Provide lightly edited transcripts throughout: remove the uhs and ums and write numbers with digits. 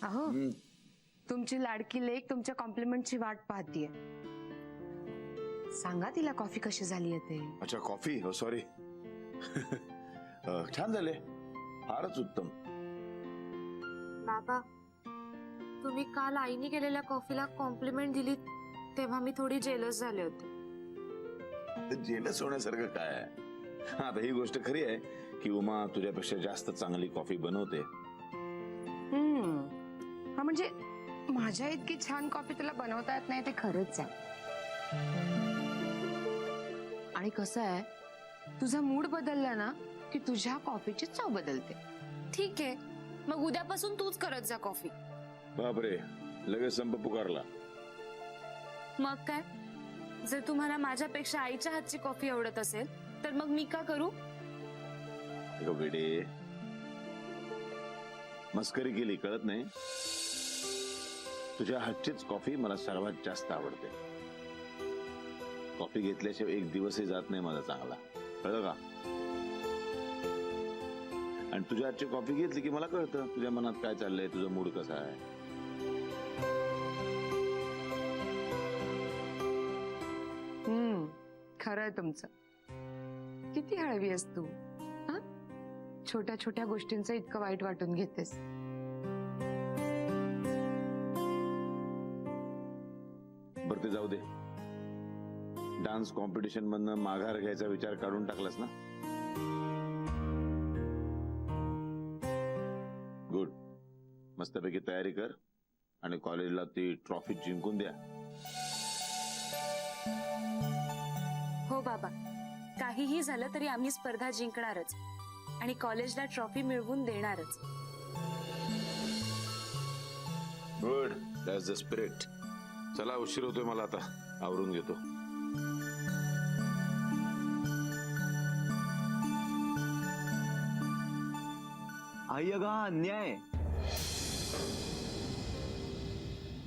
अहो तुमची लाडकी लेक तुमच्या कॉम्प्लिमेंटची वाट पाहतीये. सांगा तिला कॉफी कशी झाली ते. अच्छा कॉफी, हो सॉरी. छान झाले, फारच उत्तम. बाबा, तुम्ही काल आईने केलेल्या कॉफीला कॉम्प्लिमेंट दिली तेव्हा मी थोडी जेलस झाले होते. जेलस होण्यासारखं काय आहे? आता ही गोष्ट खरी आहे की उमा तुझ्यापेक्षा जास्त चांगली कॉफी बनवते. हा म्हणजे माझ्या इतकी छान कॉफी तुला बनवता येत नाही ते खरंच आहे. आणि कसं आहे, तुझा मूड बदलला ना की तुझ्या कॉफीची चव बदलते. ठीक आहे, मग उद्यापासून तूच करत जा कॉफी. बापरे, लगेच संप पुकारला. मग काय, जर तुम्हाला माझ्यापेक्षा आईच्या हातची कॉफी आवडत असेल तर मग मी का करू? वेडे, मस्करी केली कळत नाही. तुझ्या हातचीच कॉफी मला सर्वात जास्त आवडते. कॉफी घेतल्याशिवाय एक दिवसही जात नाही माझा चांगला, कळलं का? आणि तुझ्या हातची कॉफी घेतली की मला कळतं तुझ्या मनात काय चाललंय, तुझा मूड कसा आहे. खरं आहे तुमचं. किती हळवी आहेस तू. छोट्या छोट्या गोष्टींचं इतकं वाईट वाटून घेतेस. बरं ते जाऊ दे. डान्स कॉम्पिटिशन मधनं माघार घ्यायचा विचार काढून टाकलास ना? गुड. मस्तपैकी तयारी कर आणि कॉलेजला ती ट्रॉफी जिंकून द्या. हो बाबा, काहीही झालं तरी आम्ही स्पर्धा जिंकणारच आणि कॉलेजला ट्रॉफी मिळवून देणारच. Good, that's the spirit. चला, उशीर होतोय मला, आता आवरून घेतो. आई अगं, हा अन्याय.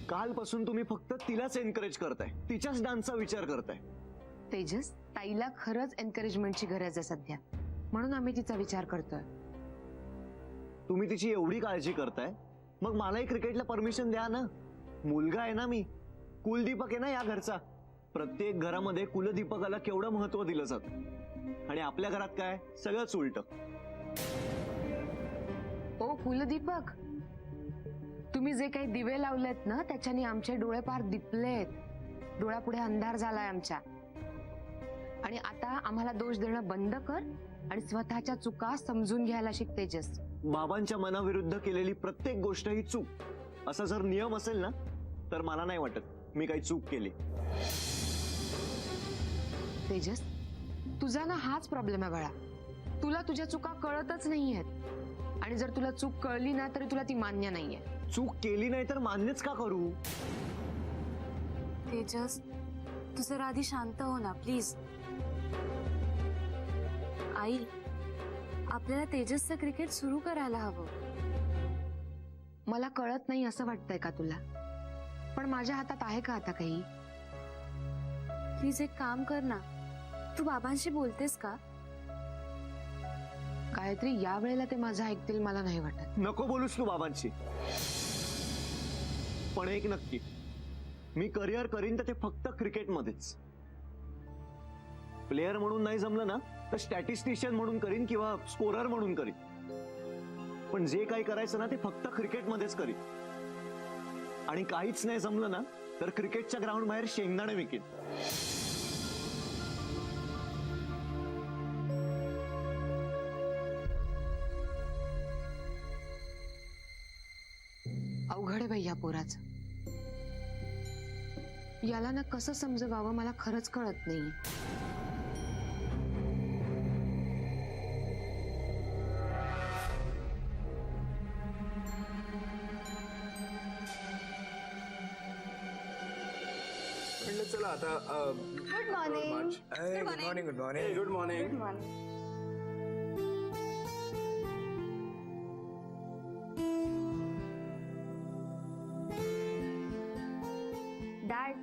कालपासून तुम्ही फक्त तिलाच एनकरेज करताय, तिच्याच डान्सचा विचार करताय. तेजस, ताईला खरंच एनकरेजमेंटची गरज आहे सध्या, म्हणून आम्ही तिचा विचार करतोय. तुम्ही तिची एवढी काळजी करताय, मग मलाही क्रिकेटला परमिशन द्या ना. मुलगा आहे ना मी, कुलदीपक आहे ना या घरचा. प्रत्येक घरामध्ये कुलदीपकाला केवढं महत्व दिलं जातं आणि आपल्या घरात काय, सगळंच उलट. ओ कुलदीपक, तुम्ही जे काही दिवे लावलेत ना त्याच्याने आमचे डोळे पार दिपलेत. डोळ्यापुढे अंधार झालाय आमच्या. आणि आता आम्हाला दोष देणं बंद कर आणि स्वतःच्या चुका समजून घ्यायला शिक तेजस. बाबांच्या मनाविरुद्ध केलेली प्रत्येक गोष्ट ही चूक, असा जर नियम असेल ना तर मला नाही वाटत मी काही चूक केली. तेजस, तुझा ना हाच प्रॉब्लेम आहे बाळा. तुला तुझ्या चुका कळतच नाहीयेत आणि जर तुला चूक कळली ना तरी तुला ती मान्य नाहीये. चूक केली नाही तर मान्यच का करू? तेजस, तू जरा आधी शांत हो ना प्लीज. आई, आपल्याला तेजसचं क्रिकेट सुरू करायला हवं. मला कळत नाही असं वाटतंय का तुला? पण माझ्या हातात आहे का आता काही? प्लीज एक काम कर ना, तू बाबांशी बोलतेस का? गायत्री, या वेळेला ते माझं ऐकतील मला नाही वाटत. नको बोलूस तू बाबांशी. पण एक नक्की, मी करिअर करीन तर ते फक्त क्रिकेटमध्येच. प्लेयर म्हणून नाही जमलं ना तर स्टॅटिस्टिशियन म्हणून करीन किंवा स्कोरर म्हणून करीन. पण जे काही करायचं ना ते फक्त क्रिकेटमध्येच करीन. आणि काहीच नाही जमलं ना तर क्रिकेटच्या ग्राउंड बाहेर शेंगदाणे विकेन. अवघड आहे बाई या पोराचं. याला ना कसं समजवावं मला खरंच कळत नाही. चला आता. Good morning. Good morning. Good morning. Good morning. Dad,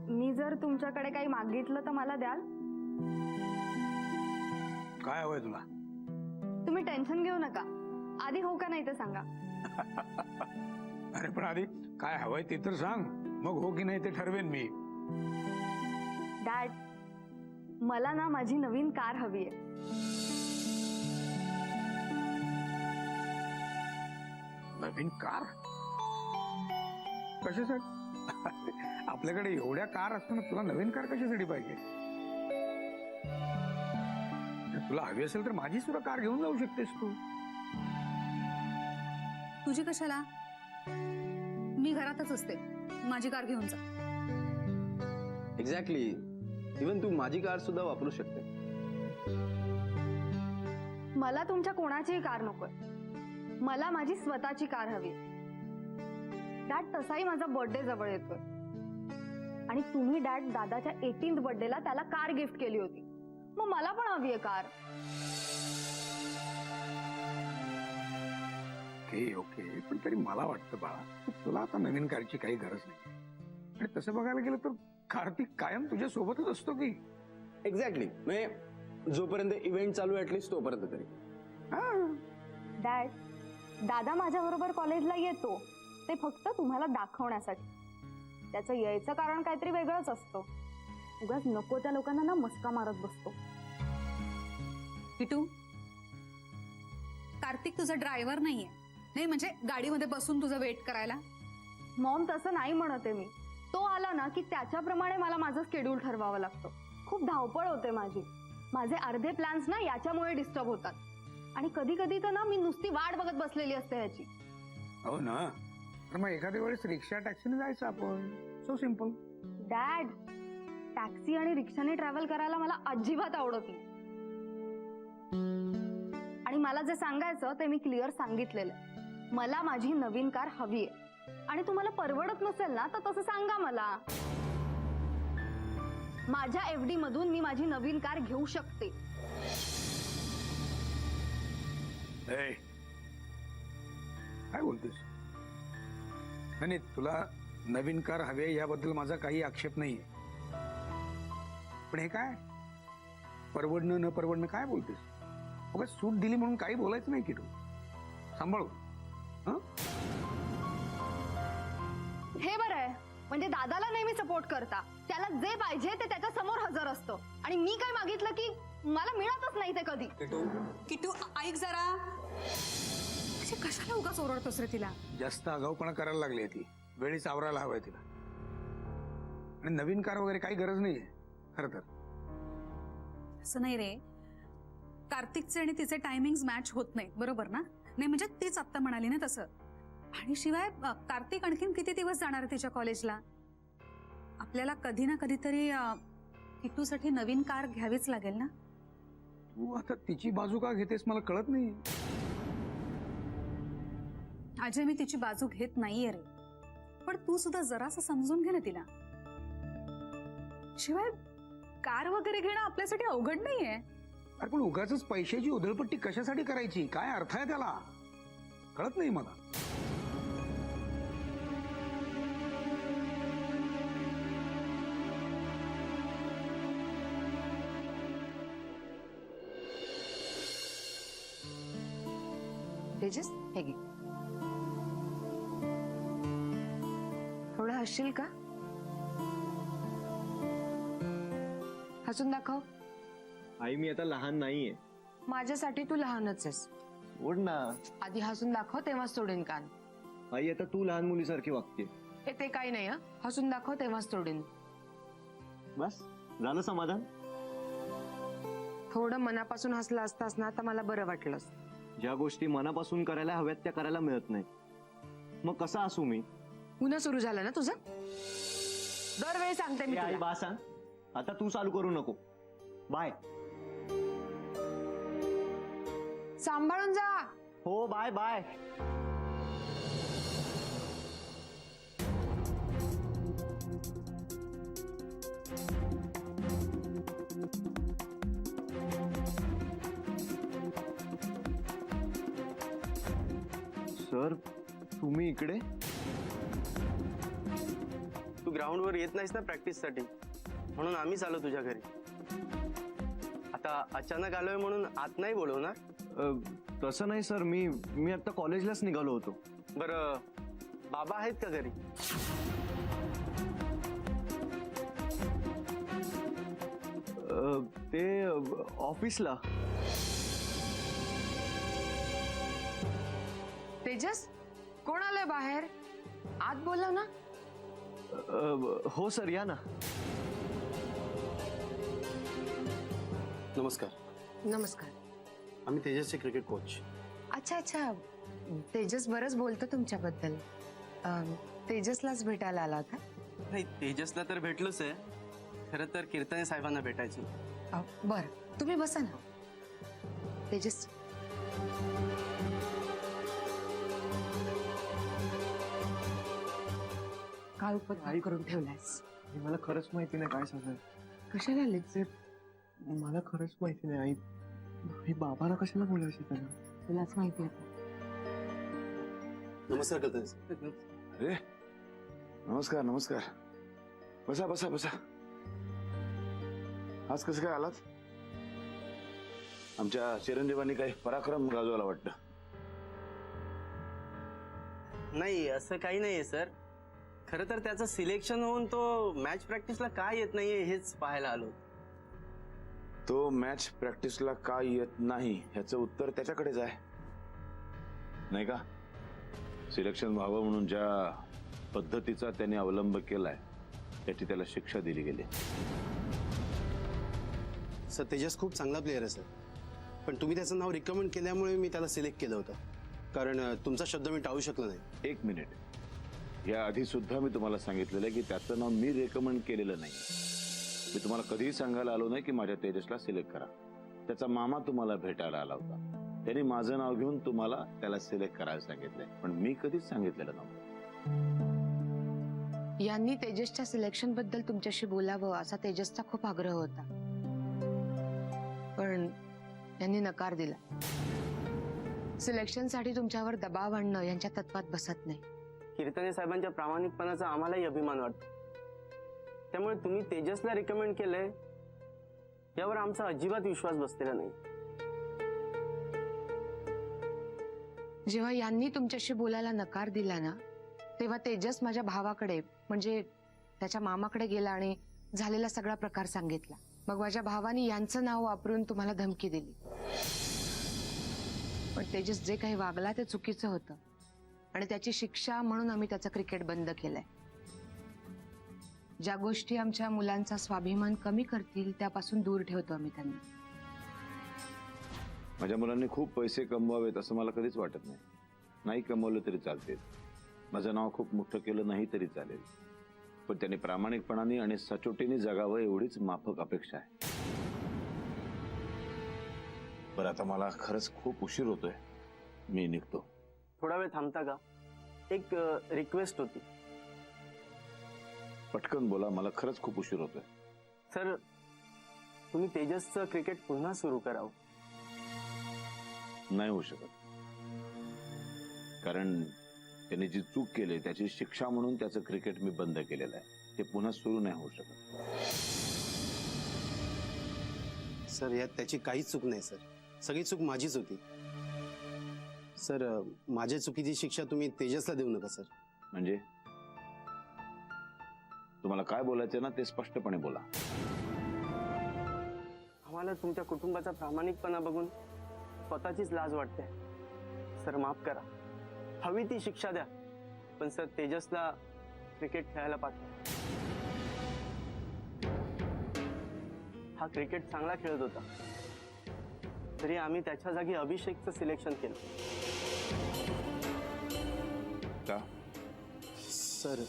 मी जर तुमच्याकडे काही मागितलं तर मला द्याल? काय हवंय तुला? तुम्ही टेन्शन घेऊ नका, आधी हो का नाही ते सांगा. अरे पण आधी काय हवंय ते तर सांग, मग हो की नाही ते ठरवेन मी. डॅड, मला ना माझी नवीन कार हवी आहे. नवीन कार? कशासाठी? आपल्याकडे एवढ्या कार असताना तुला नवीन कार कशासाठी पाहिजे? जर तुला हवी असेल तर माझी सुद्धा कार घेऊन जाऊ शकतेस तू. तुझी कशाला? मी घरातच असते, माझी कार घेऊन जा. एक्झॅक्टली. इवन तू माझी कार सुद्धा वापरू शकते. मला तुमच्या कोणाचीही कार नकोय, मला माझी स्वतःची कार हवी. डॅड, तसाही माझा बर्थडे जवळ येतोय आणि तुम्ही डॅड दादाच्या 18th बर्थडेला त्याला कार गिफ्ट केली होती, मग मला पण हवी आहे कार. ओके ओके, पण तरी मला वाटतं बाळा, तुला आता नवीन कारची काही गरज नाही. आणि तसं बघायला गेलं तर कार्तिक कायम तुझ्या सोबतच असतो की. एक्झॅक्टली. म्हणजे जोपर्यंत इव्हेंट चालू आहे ऍटलीस्ट तोपर्यंत तरी. डॅड, दादा माझ्या बरोबर कॉलेजला येतो ते फक्त तुम्हाला दाखवण्यासाठी. त्याचं यायचं कारण काहीतरी वेगळंच असतं. उगाच नको त्या लोकांना ना मस्का मारत बसतो. किटू, कार्तिक तुझा ड्रायव्हर नाहीये, नाही म्हणजे गाडीमध्ये बसून तुझं वेट करायला. मॉम, तसं नाही म्हणत आहे मी. तो आला ना की त्याच्याप्रमाणे मला माझं शेड्यूल ठरवावं लागतं. खूप धावपळ होते माझी. माझे अर्धे प्लॅन्स ना याच्यामुळे डिस्टर्ब होतात आणि कधी कधी तर ना मी नुसती वाट बघत बसलेली असते याची. हो ना, तर मग एखाद्या वेळेस रिक्षा टॅक्सीने जायचं आपण. So simple. डॅड, टॅक्सी आणि रिक्षाने ट्रॅव्हल करायला मला अजिबात आवडत नाही. आणि मला जे सांगायचं ते मी क्लिअर सांगितलेलं. मला माझी नवीन कार हवी आहे आणि तुम्हाला परवडत नसेल ना तर तसं सांगा मला. माझ्या एफडी मधून मी माझी नवीन कार घेऊ शकते. ए, काय बोलतेस? नाही, तुला नवीन कार हवी याबद्दल माझा काही आक्षेप नाहीये, पण हे काय परवडणं न परवडणं काय बोलतेस? उगाच सूट दिली म्हणून काही बोलायचं नाही की तू. सांभाळू. हे बरं आहे, म्हणजे दादाला नेहमी सपोर्ट करता. त्याला जे पाहिजे ते त्याच्या समोर हजर असतं आणि मी काय मागितलं की मला मिळतच नाही ते कधी. किटू, ऐक जरा. अशी कशाला उगाच ओरडतोस रे तिला? जास्त आगाऊपणा करायला लागली ती. वेळीच आवरायला हवंय तिला. आणि नवीन कार वगैरे काही गरज नाहीये खरं तर. असं नाही रे, कार्तिकचे आणि तिचे टायमिंग मॅच होत नाही, बरोबर ना? नाही म्हणजे तीच आत्ता म्हणाली ना तसं. आणि शिवाय कार्तिक आणखीन किती दिवस जाणार आहे तिच्या कॉलेजला? आपल्याला कधी ना कधीतरी किट्टूसाठी नवीन कार घ्यावीच लागेल ना. तू आता तिची बाजू का घेतेस मला कळत नाही. अजय, मी तिची बाजू घेत नाहीये रे, पण तू सुद्धा जरासं समजून घे ना तिला. शिवाय कार वगैरे घेणं आपल्यासाठी अवघड नाहीये. अरे पण उगाच पैशाची उधळपट्टी कशासाठी करायची? काय अर्थ आहे त्याला? कळत नाही मला. तेजस, हे घे. थोडं हसशील का? हसून दाखव. आई, मी आता लहान नाहीये. माझ्यासाठी तू लहानच आहेस. ओढ ना. आधी हसून दाखव, तेव्हाच सोडीन कान. आई, आता तू लहान मुलीसारखी वागते. ते काही नाही. हसून दाखव, तेव्हाच सोडीन. बस झालं समाधान. थोडं मनापासून हसला असतास ना तर मला बरं वाटलं. ज्या गोष्टी मनापासून करायला हव्यात त्या करायला मिळत नाही, मग कसा असू मी? पुन्हा सुरू झालं ना तुझं? दरवेळी सांगते मी आई, तुला. बा सांग. आता तू चालू करू नको. बाय. सांभाळून जा. हो, बाय बाय. सर, तुम्ही इकडे? तू ग्राउंडवर येत नाहीस ना प्रॅक्टिससाठी, म्हणून आम्हीच आलो तुझ्या घरी. आता अचानक आलोय म्हणून आत नाही बोलवणार. तसं नाही सर, मी आता कॉलेजलाच निघालो होतो. बरं बाबा आहेत का घरी? ते ऑफिसला. तेजस, कोण आलंय बाहेर? आत बोलव ना. हो सर, या ना. नमस्कार, नमस्कार. आम्ही तेजसचे क्रिकेट कोच. अच्छा अच्छा, तेजस बरंच बोलतो तुमच्याबद्दल. तेजसलाच भेटायला आला होता? नाही, तेजसला तर भेटलोच आहे. खरं तर कीर्तने साहेबांना भेटायचं. बरं, तुम्ही बसा ना. तेजस, काल उपकार करून ठेवलायस. मला खरंच माहिती नाही काय सांगाय. कशाला लेक्चर? मला खरंच माहिती नाही आई. आई बाबाला कशाला बोलायचं त्याला? तुलाच माहिती आहे. नमस्कार कीर्तने. अरे नमस्कार नमस्कार. बसा बसा बसा. आज कसं काय आलात? आमच्या चिरंजीवांनी काही पराक्रम गाजवला वाटतं. नाही, असं काही नाहीये सर. खरं तर त्याचं सिलेक्शन होऊन तो मॅच प्रॅक्टिसला का येत नाहीये हेच पाहायला आलो. तो मॅच प्रॅक्टिसला का येत नाही ह्याचं उत्तर त्याच्याकडेच आहे, नाही का? सिलेक्शन व्हावं म्हणून ज्या पद्धतीचा त्याने अवलंब केलाय त्याची त्याला शिक्षा दिली गेली. सर, तेजस खूप चांगला प्लेअर आहे सर, पण तुम्ही त्याचं नाव रिकमेंड केल्यामुळे मी त्याला सिलेक्ट केलं होतं, कारण तुमचा शब्द मी टाळू शकलो नाही. एक मिनिट, या आधी सुद्धा मी तुम्हाला सांगितलेलं आहे की त्याचं नाव मी रेकमेंड केलेलं नाही. मी तुम्हाला कधीही सांगायला आलो नाही की माझ्या तेजसला सिलेक्ट करा. त्याचा मामा तुम्हाला भेटायला आला होता, त्यांनी माझं नाव घेऊन तुम्हाला त्याला सिलेक्ट करायला सांगितलंय, पण मी कधीच सांगितलेलं नव्हतं. यांनी तेजसच्या सिलेक्शन बद्दल तुमच्याशी बोलावं असा तेजसचा खूप आग्रह होता, पण यांनी नकार दिला. सिलेक्शनसाठी तुमच्यावर दबाव आणणं यांच्या तत्वात बसत नाही. कीर्तने साहेबांच्या प्रामाणिकपणाचा आम्हालाही अभिमान वाटतो. त्यामुळे तुम्ही तेजसला रिकमेंड केलंय यावर आमचा अजिबात विश्वास बसलेला नाही. जेव्हा यांनी तुमच्याशी बोलायला नकार दिला ना, तेव्हा तेजस माझ्या भावाकडे म्हणजे त्याच्या मामाकडे गेला आणि झालेला सगळा प्रकार सांगितला. मग माझ्या भावाने यांचं नाव वापरून तुम्हाला धमकी दिली. पण तेजस जे काही वागला ते चुकीचं होतं आणि त्याची शिक्षा म्हणून आम्ही त्याचं क्रिकेट बंद केलंय. ज्या गोष्टी आमच्या मुलांचा स्वाभिमान कमी करतील त्यापासून दूर ठेवतो आम्ही त्यांना. माझ्या मुलांनी खूप पैसे कमवावेत असं मला कधीच वाटत नाही. नाही कमवलं तरी चालते, माझं नाव खूप मोठं केलं नाही तरी चालेल, पण त्यांनी प्रामाणिकपणाने आणि सचोटीने जगावं एवढीच माफक अपेक्षा आहे. बरं, आता मला खरंच खूप उशीर होतोय, मी निघतो. थोडा वेळ थांबता का? एक रिक्वेस्ट होती. पटकन बोला, मला खरंच खूप उशीर होतोय. सर, तुम्ही तेजसचं क्रिकेट पुन्हा सुरू करावं. नाही होऊ शकत, कारण त्यांनी जी चूक केली त्याची शिक्षा म्हणून त्याचं क्रिकेट मी बंद केलेलं आहे. ते पुन्हा सुरू नाही होऊ शकत. सर, यात त्याची काहीच चूक नाही सर, सगळी चूक माझीच होती. सर, माझ्या चुकीची शिक्षा तुम्ही तेजसला देऊ नका सर. म्हणजे तुम्हाला काय बोलायचं ना ते स्पष्टपणे बोला. आम्हाला तुमच्या कुटुंबाचा प्रामाणिकपणा बघून स्वतःचीच लाज वाटते. सर, माफ करा, हवी ती शिक्षा द्या, पण सर तेजसला क्रिकेट खेळायला पाठवा. हा क्रिकेट चांगला खेळत होता, तरी आम्ही त्याच्या जागी अभिषेकचं सिलेक्शन केलं. का? सर,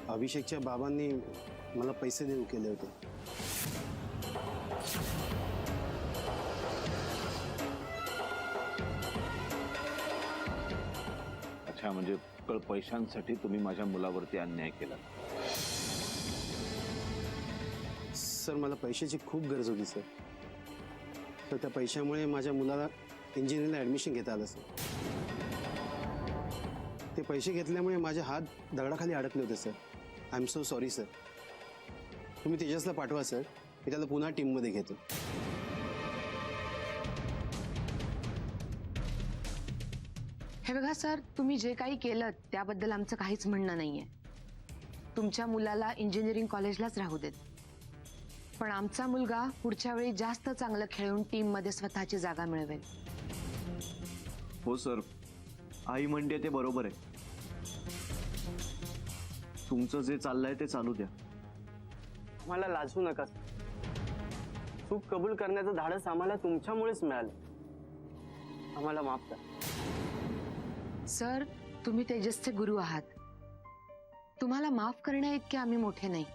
अभिषेकच्या बाबांनी मला पैसे देऊ केले होते. अच्छा, म्हणजे फक्त पैशांसाठी तुम्ही माझ्या मुलावरती अन्याय केला. सर, मला पैशाची खूप गरज होती सर, तर त्या पैशामुळे माझ्या मुलाला इंजिनिअरिंगला ॲडमिशन घेता आलं सर. ते पैसे घेतल्यामुळे माझे हात दगडाखाली अडकले होते sir. I am so sorry sir. तुम्ही तेजसला पाठवा सर, मी त्याला पुन्हा टीममध्ये घेतो. हे बघा सर, तुम्ही जे काही केलं त्याबद्दल आमचं काहीच म्हणणं नाहीये. तुमच्या मुलाला इंजिनिअरिंग कॉलेजलाच राहू देत, पण आमचा मुलगा पुढच्या वेळी जास्त चांगलं खेळून टीम मध्ये स्वतःची जागा मिळवेल. हो सर, आई म्हणते ते बरोबर आहे. तुमचं जे चाललंय ते चालू द्या. आम्हाला लाजू नका. चूक कबूल करण्याचं धाडस आम्हाला तुमच्यामुळेच मिळालं. आम्हाला माफ करा. सर, तुम्ही तेजसचे गुरु आहात. तुम्हाला माफ करण्या इतके आम्ही मोठे नाही.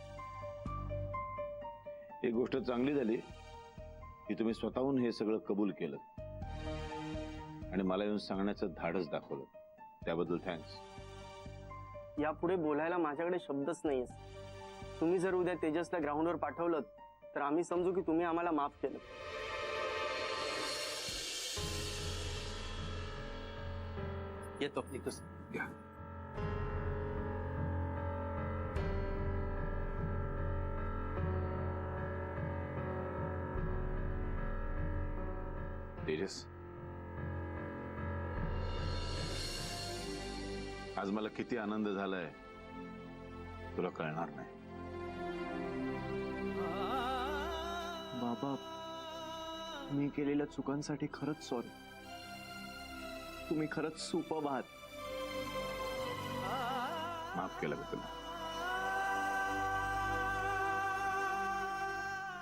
एक गोष्ट चांगली झाली की तुम्ही स्वतःहून हे सगळं कबूल केलं आणि मला येऊन सांगण्याचं धाडस दाखवलं. त्याबद्दल थँक्स. यापुढे बोलायला माझ्याकडे शब्दच नाहीये. तुम्ही जर उद्या तेजसला ग्राउंडवर पाठवलं तर आम्ही समजू की तुम्ही आम्हाला माफ केलं. येतो. या. तेजस, आज मला किती आनंद झालाय तुला कळणार नाही. बाबा, मी केलेल्या चुकांसाठी खरंच सॉरी. तुम्ही खरंच सुपर्ब आहात. माफ केलं मी तुला.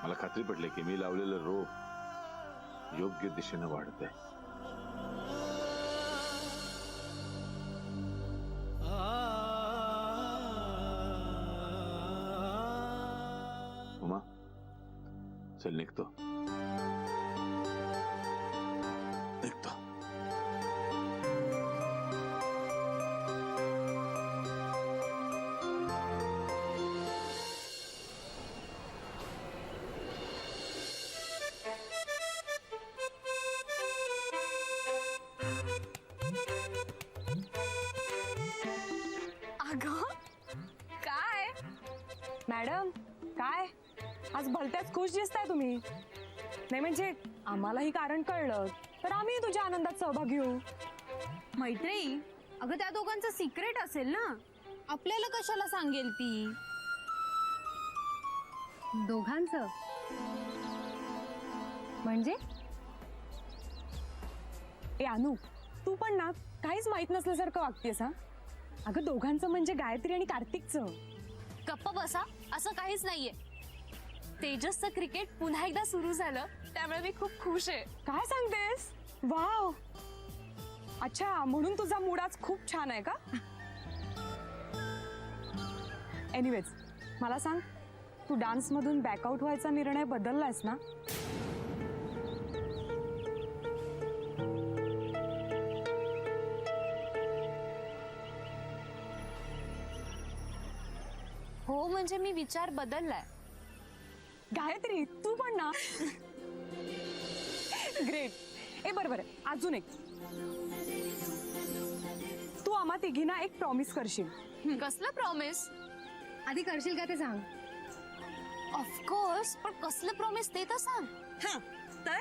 मला खात्री पटली की मी लावलेलं रोप योग्य दिशेनं वाढतंय. उमा, चल निघतो. अगं काय मॅडम, काय आज भलत्याच खुश दिसताय तुम्ही. नाही म्हणजे आम्हालाही कारण कळलं तर आम्ही तुझ्या आनंदात सहभाग घेऊ. मैत्री, अगं त्या दोघांचं सिक्रेट असेल ना, आपल्याला कशाला सांगेल ती. दोघांचं म्हणजे? ए अनु, तू पण ना काहीच माहित नसल्यासारखं वागतेस. हा अगं, दोघांचं म्हणजे गायत्री आणि कार्तिकचं. गप्प बसा, असं काहीच नाहीये. तेजसचं क्रिकेट पुन्हा एकदा सुरू झालं त्यामुळे मी खूप खुश आहे. काय सांगतेस? वाव, अच्छा, म्हणून तुझा मूड आज खूप छान आहे का? एनिवेज, मला सांग, तू डान्स मधून बॅकआउट व्हायचा निर्णय बदललायस ना? हो, म्हणजे मी विचार बदललाय. गायत्री, तू पण ना. ग्रेट. ए बरोबर, अजून एक. तू आम्हा तिघींना एक प्रॉमिस करशील. कसलं प्रॉमिस? आधी करशील का ते सांग. ऑफकोर्स, पण कसलं प्रॉमिस ते तर सांग. तर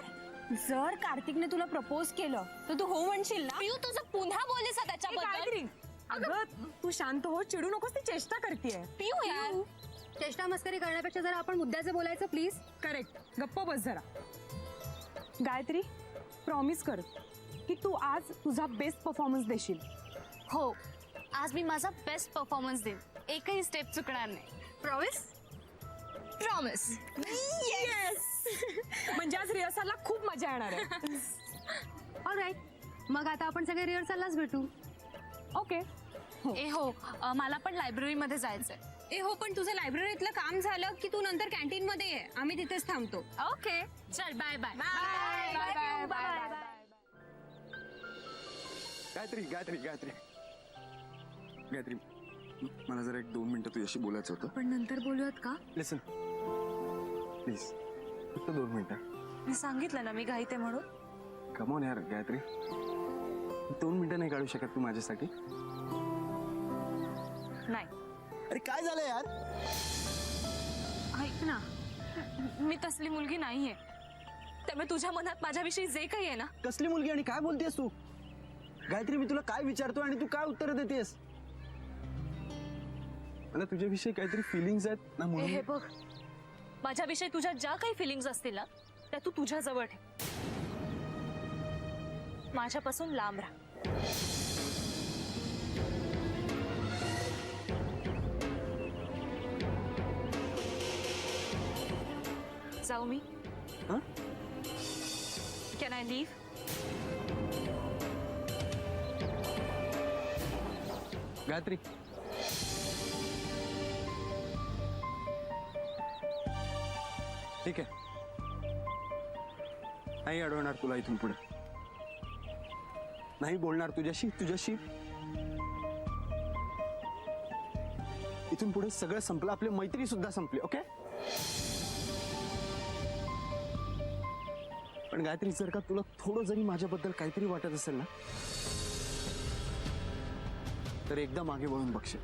जर कार्तिकने तुला प्रपोज केलं तर तू हो म्हणशील ना? पिऊ, तुझं पुन्हा बोललीस ए, त्याच्याबद्दल. गायत्री, अगं तू शांत हो, चिडू नकोस. ती चेष्टा करतेय. पिऊ यार. चेष्टा मस्करी करण्यापेक्षा जरा आपण मुद्द्याचं बोलायचं प्लीज. करेक्ट. गप्प बस जरा. गायत्री, प्रॉमिस कर की तू आज तुझा बेस्ट परफॉर्मन्स देशील. हो, आज मी माझा बेस्ट परफॉर्मन्स देईन. एकही स्टेप चुकणार नाही. प्रॉमिस? प्रॉमिस. म्हणजे आज रिहर्सलला खूप मजा येणार आहे. ऑलराईट, मग आता आपण सगळे रिहर्सललाच भेटू. ओके. ए हो, मला पण लायब्ररीमध्ये जायचंय. ए हो, पण तुझं लायब्ररीतलं काम झालं की तू नंतर कॅन्टीन मध्ये ये. आम्ही तिथेच थांबतो. ओके, चल bye bye. Bye bye bye. Gayatri Gayatri Gayatri Gayatri, मला जरा 1-2 मिनिटं तुझ्याशी बोलायचं होतं. पण नंतर बोलूयात का? लिसन प्लीज, फक्त 2 मिनिटं. मी सांगितलं ना मी घाईते म्हणून. कमॉन यार गायत्री, 2 मिनिटं नाही काढू शकत तू माझ्यासाठी? नाही. अरे काय झालं यार? ऐक ना, मी तसली मुलगी नाहीये. त्यामुळे तुझ्या मनात माझ्याविषयी जे काही आहे ना. कसली मुलगी आणि काय बोलतेस तू? गायत्री मी तुला काय विचारतो आणि तू काय उत्तर देतेस? मला तुझ्याविषयी काहीतरी फिलिंग्स आहेत ना हे म्हणून. बघ, माझ्याविषयी तुझ्या ज्या काही फिलिंग्स असतील ना त्या तू तुझ्या जवळ ठेव. माझ्यापासून लांब राहा. जाऊ मी? हं? Can I live? गायत्री ठीक आहे, नाही अडवणार तुला इथून पुढे, नाही बोलणार तुझ्याशी. इथून पुढे सगळं संपलं, आपली मैत्री सुद्धा संपली. ओके? पण गायत्री जर का तुला थोडं जरी माझ्याबद्दल काहीतरी वाटत असेल ना तर एकदा मागे वळून बघशील.